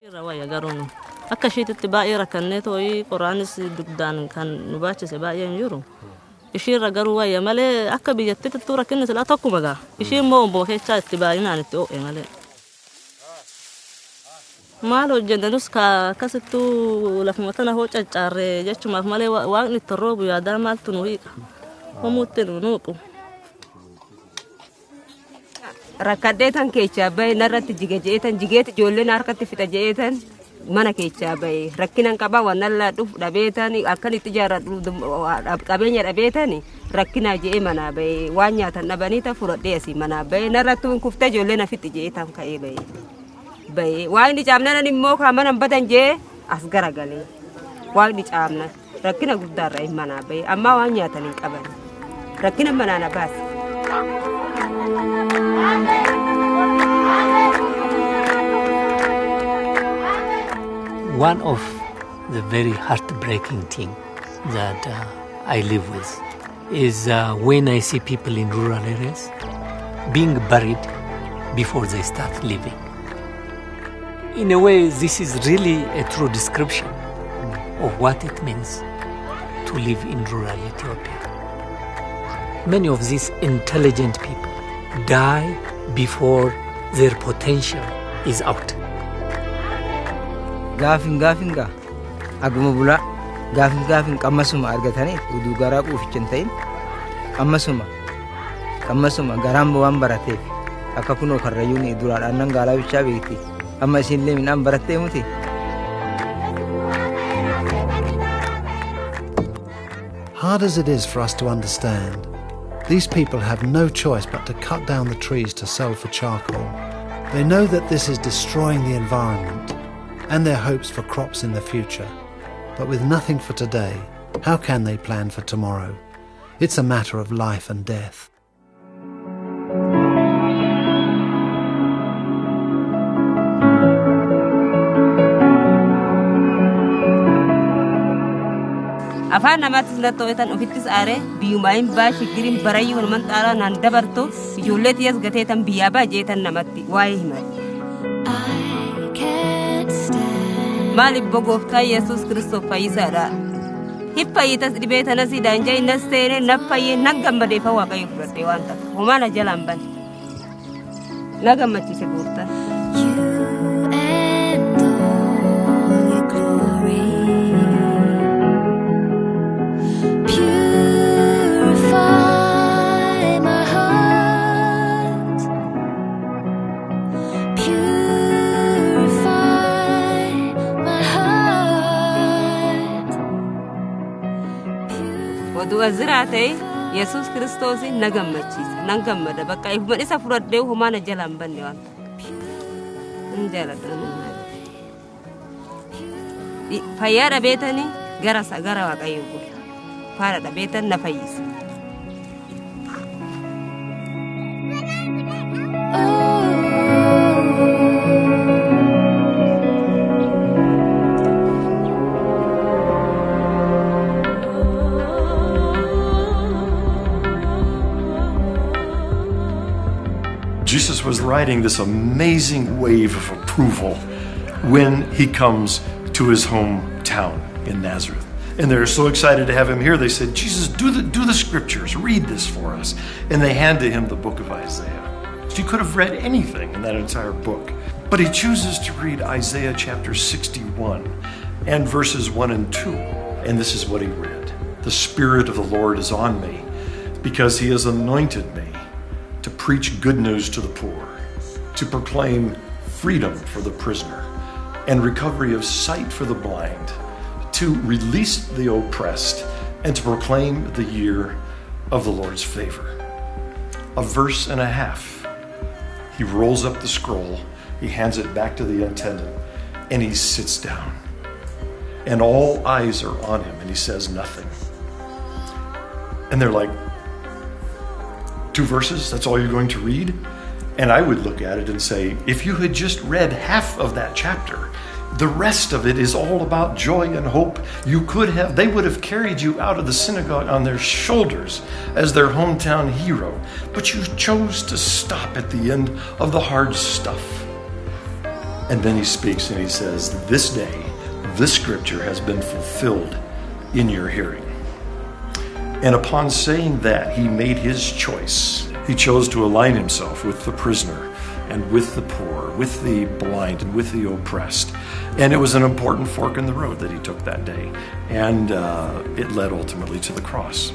Rawaya garono. Akka shiititti baay'ee rakkannee tooyi qoraanis dugdaan kan nu baachise baay'een jiru. Ishiirra garuu wayya malee akka biyyattitti rakkinni silaa tokkuma gaa. Ishiin immoo omboo keechaa itti baay'inaan itti oo'e malee. Maal hojjendanus akkasittuu lafuma tana hoo caccaarree jechumaaf malee waaqni itti roobu yaadaa maaltu nu hiika. Homuutti nu nuuqu. Rakkaddeetan keechaa bahe narratti jigeetan jigeeti ijoolleen harkatti fixa jeetan mana keechaa bahe rakkinan qaba wanalla dhuf dhabeetan akkan itti jaaradhu qabeenya dhabeetan rakkina jee mana bahe waan nyaatan dhabanii ta furadhee asii mana bahe narratti kufte ijoolleen afitti jeetan ka'ee bahe waan caamnan immoo kamanan badan jee as garagalee waan caamnan rakkina guddaarra mana bahe amma waan nyaatan hin qaban rakkina mana na baas. One of the very heartbreaking thing that I live with is when I see people in rural areas being buried before they start living. In a way, this is really a true description of what it means to live in rural Ethiopia. Many of these intelligent people die before their potential is out. Gaafinga aguma bula gaafin qammasuma argatanii uduu garaa quufichin ta'in qammasuma garaan waan barateef akka kunoo karrayyuun duraadhaan nan gaalaa bichaa beekti amma isinlee midhaan barattee muti. Hard as it is for us to understand, these people have no choice but to cut down the trees to sell for charcoal. They know that this is destroying the environment and their hopes for crops in the future. But with nothing for today, how can they plan for tomorrow? It's a matter of life and death. Afaan namatti latootan ofittis aare biyumaayim baashi girin barayyuu man xaara nan dabarto ijoollee tiyas gateetan biyyaa baajeetan namatti waa'ee himaa. Maali bogooftaa Yesuus Kiristoos fayyisaadha. Hippayyitas dhibeetanas daanjaa innas seene naffayyee nan gammadeefa waaqayyo fudhadhee waan ta'eef homaa na jalaan bane. Na gammachiise gooftaan. Waduu aziraate Yesuus Kiristoos nagammachiisa nan gammada bakka ifuma isa fudhadhee homaa na jalaan banne waan ta'eef jaaladha fayyaa dhabeetanii gara waaqayyo godha faara dhabeetan na fayyisa. Jesus was riding this amazing wave of approval when he comes to his hometown in Nazareth. And they're so excited to have him here, they said, Jesus, do the scriptures, read this for us. And they handed him the book of Isaiah. He could have read anything in that entire book, but he chooses to read Isaiah chapter 61 and verses 1 and 2. And this is what he read. The Spirit of the Lord is on me because he has anointed me to preach good news to the poor, to proclaim freedom for the prisoner and recovery of sight for the blind, to release the oppressed and to proclaim the year of the Lord's favor. A verse and a half. He rolls up the scroll, he hands it back to the attendant, and he sits down. And all eyes are on him, and he says nothing. And they're like, 2 verses, that's all you're going to read? And I would look at it and say, if you had just read half of that chapter, the rest of it is all about joy and hope. They would have carried you out of the synagogue on their shoulders as their hometown hero. But you chose to stop at the end of the hard stuff. And then he speaks and he says, this day, this scripture has been fulfilled in your hearing. And upon saying that, he made his choice. He chose to align himself with the prisoner and with the poor, with the blind and with the oppressed. And it was an important fork in the road that he took that day. And it led ultimately to the cross.